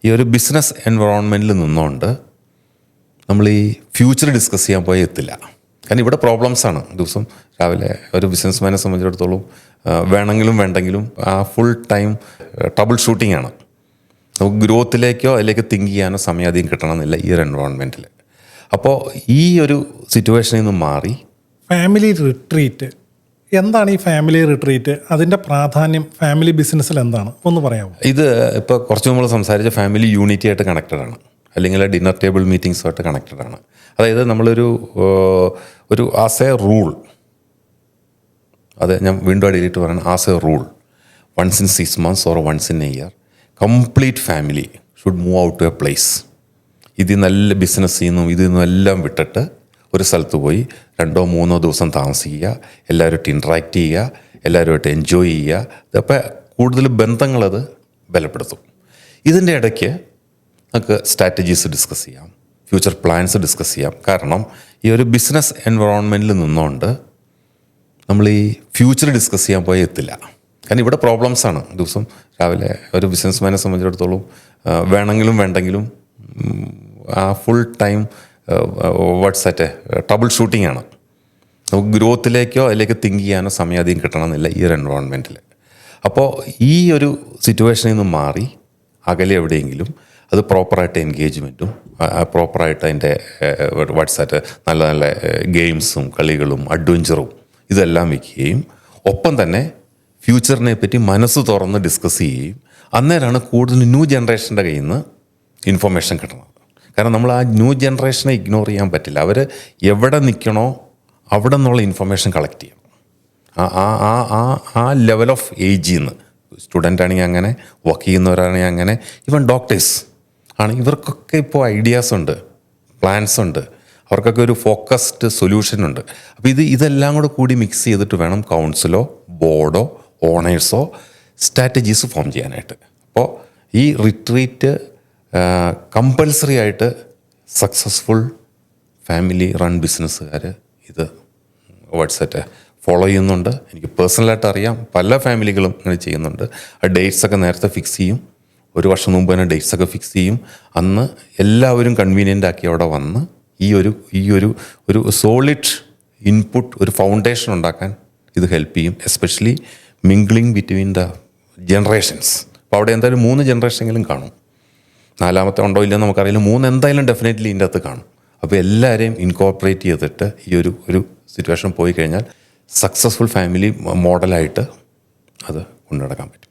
ഈ ഒരു ബിസിനസ് എൻവറോൺമെൻറ്റിൽ നിന്നുകൊണ്ട് നമ്മൾ ഈ ഫ്യൂച്ചർ ഡിസ്കസ് ചെയ്യാൻ പോയാൽ എത്തില്ല. കാരണം ഇവിടെ പ്രോബ്ലംസാണ്. ദിവസം രാവിലെ ഒരു ബിസിനസ്മാനെ സംബന്ധിച്ചിടത്തോളം വേണമെങ്കിലും വേണ്ടെങ്കിലും ആ ഫുൾ ടൈം ട്രബിൾ ഷൂട്ടിംഗ് ആണ്. നമുക്ക് ഗ്രോത്തിലേക്കോ അതിലേക്ക് തിങ്ക് ചെയ്യാനോ സമയം അധികം കിട്ടണമെന്നില്ല ഈ ഒരു എൻവറോൺമെൻറ്റിൽ. അപ്പോൾ ഈ ഒരു സിറ്റുവേഷനിൽ നിന്ന് മാറി ഫാമിലി റിട്രീറ്റ് എന്താണ് ഈ ഫാമിലി റിട്രീറ്റ്? അതിൻ്റെ പ്രാധാന്യം ഫാമിലി ബിസിനസ്സിൽ എന്താണ് ഒന്ന് പറയാമോ? ഇത് ഇപ്പോൾ കുറച്ച് നമ്മൾ സംസാരിച്ച ഫാമിലി യൂണിറ്റി ആയിട്ട് കണക്റ്റഡ് ആണ്, അല്ലെങ്കിൽ ഡിന്നർ ടേബിൾ മീറ്റിംഗ്സുമായിട്ട് കണക്റ്റഡ് ആണ്. അതായത് നമ്മളൊരു ആസ് എ റൂൾ, അത് ഞാൻ വീണ്ടും അടിയിലിട്ട് പറയണം, as A rule once in 6 months or once in a year complete family should move out to a place. ഇത് നല്ല ബിസിനസ്സിൽ നിന്നും ഇതിൽ നിന്നും എല്ലാം വിട്ടിട്ട് ഒരു സ്ഥലത്ത് പോയി 2-3 ദിവസം താമസിക്കുക, എല്ലാവരുമായിട്ട് ഇൻട്രാക്ട് ചെയ്യുക, എല്ലാവരുമായിട്ട് എൻജോയ് ചെയ്യുക. അപ്പോൾ കൂടുതൽ ബന്ധങ്ങളത് ബലപ്പെടുത്തും. ഇതിൻ്റെ ഇടയ്ക്ക് നമുക്ക് സ്ട്രാറ്റജീസ് ഡിസ്കസ് ചെയ്യാം, ഫ്യൂച്ചർ പ്ലാൻസ് ഡിസ്കസ് ചെയ്യാം. കാരണം ഈ ഒരു ബിസിനസ് എൻവറോൺമെൻറ്റിൽ നിന്നുകൊണ്ട് നമ്മൾ ഈ ഫ്യൂച്ചർ ഡിസ്കസ് ചെയ്യാൻ പോയാൽ എത്തില്ല. കാരണം ഇവിടെ പ്രോബ്ലംസാണ്. ദിവസം രാവിലെ ഒരു ബിസിനസ്മാനെ സംബന്ധിച്ചിടത്തോളം വേണമെങ്കിലും വേണ്ടെങ്കിലും ആ ഫുൾ ടൈം ട്രബിൾ ഷൂട്ടിംഗ് ആണ്. നമുക്ക് ഗ്രോത്തിലേക്കോ അതിലേക്ക് തിങ്ക് ചെയ്യാനോ സമയം അധികം കിട്ടണമെന്നില്ല ഈ ഒരു എൻവറോൺമെൻറ്റിൽ. അപ്പോൾ ഈ ഒരു സിറ്റുവേഷനിൽ നിന്ന് മാറി അകലെ എവിടെയെങ്കിലും അത് പ്രോപ്പറായിട്ട് എൻഗേജ്മെൻറ്റും പ്രോപ്പറായിട്ട് അതിൻ്റെ നല്ല നല്ല ഗെയിംസും കളികളും അഡ്വഞ്ചറും ഇതെല്ലാം വയ്ക്കുകയും ഒപ്പം തന്നെ ഫ്യൂച്ചറിനെ പറ്റി മനസ്സ് തുറന്ന് ഡിസ്കസ് ചെയ്യുകയും അന്നേരമാണ് കൂടുതൽ ന്യൂ ജനറേഷൻ്റെ കയ്യിൽ നിന്ന് ഇൻഫർമേഷൻ കിട്ടുന്നത്. കാരണം നമ്മൾ ആ ന്യൂ ജനറേഷനെ ഇഗ്നോർ ചെയ്യാൻ പറ്റില്ല. അവർ എവിടെ നിൽക്കണോ അവിടെ നിന്നുള്ള ഇൻഫർമേഷൻ കളക്ട് ചെയ്യണം. ആ ലെവൽ ഓഫ് ഏജിൽ നിന്ന് സ്റ്റുഡൻ്റ് ആണെങ്കിൽ അങ്ങനെ, വർക്ക് ചെയ്യുന്നവരാണെങ്കിൽ അങ്ങനെ, ഈവൻ ഡോക്ടേഴ്സ് ആണ്, ഇവർക്കൊക്കെ ഇപ്പോൾ ഐഡിയാസ് ഉണ്ട്, പ്ലാൻസ് ഉണ്ട്, അവർക്കൊക്കെ ഒരു ഫോക്കസ്ഡ് സൊല്യൂഷൻ ഉണ്ട്. അപ്പോൾ ഇതെല്ലാം കൂടി മിക്സ് ചെയ്തിട്ട് വേണം കൗൺസിലോ ബോർഡോ ഓണേഴ്സോ സ്ട്രാറ്റജീസ് ഫോം ചെയ്യാനായിട്ട്. അപ്പോൾ ഈ റിട്രീറ്റ് കമ്പൽസറി ആയിട്ട് സക്സസ്ഫുൾ ഫാമിലി റൺ ബിസിനസ്സുകാർ ഇത് ഫോളോ ചെയ്യുന്നുണ്ട്. എനിക്ക് പേഴ്സണലായിട്ട് അറിയാം, പല ഫാമിലികളും ഇങ്ങനെ ചെയ്യുന്നുണ്ട്. ആ ഡേറ്റ്സൊക്കെ നേരത്തെ ഫിക്സ് ചെയ്യും, 1 വർഷം മുമ്പ് തന്നെ ഡേറ്റ്സൊക്കെ ഫിക്സ് ചെയ്യും. അന്ന് എല്ലാവരും കൺവീനിയൻ്റ് ആക്കി അവിടെ വന്ന് ഈ ഒരു സോളിഡ് ഇൻപുട്ട്, ഒരു ഫൗണ്ടേഷൻ ഉണ്ടാക്കാൻ ഇത് ഹെൽപ്പ് ചെയ്യും. Especially mingling between the generations. അപ്പോൾ അവിടെ എന്തായാലും 3 ജനറേഷനെങ്കിലും കാണും. 4ാമത്തെ ഉണ്ടോ ഇല്ലെന്ന് നമുക്കറിയില്ല, 3 എന്തായാലും ഡെഫിനറ്റ്ലി ഇതിൻ്റെ അകത്ത് കാണും. അപ്പോൾ എല്ലാവരെയും ഇൻകോർപ്പറേറ്റ് ചെയ്തിട്ട് ഈ ഒരു സിറ്റുവേഷൻ പോയി കഴിഞ്ഞാൽ സക്സസ്ഫുൾ ഫാമിലി മോഡലായിട്ട് അത് കൊണ്ടുനടക്കാൻ പറ്റും.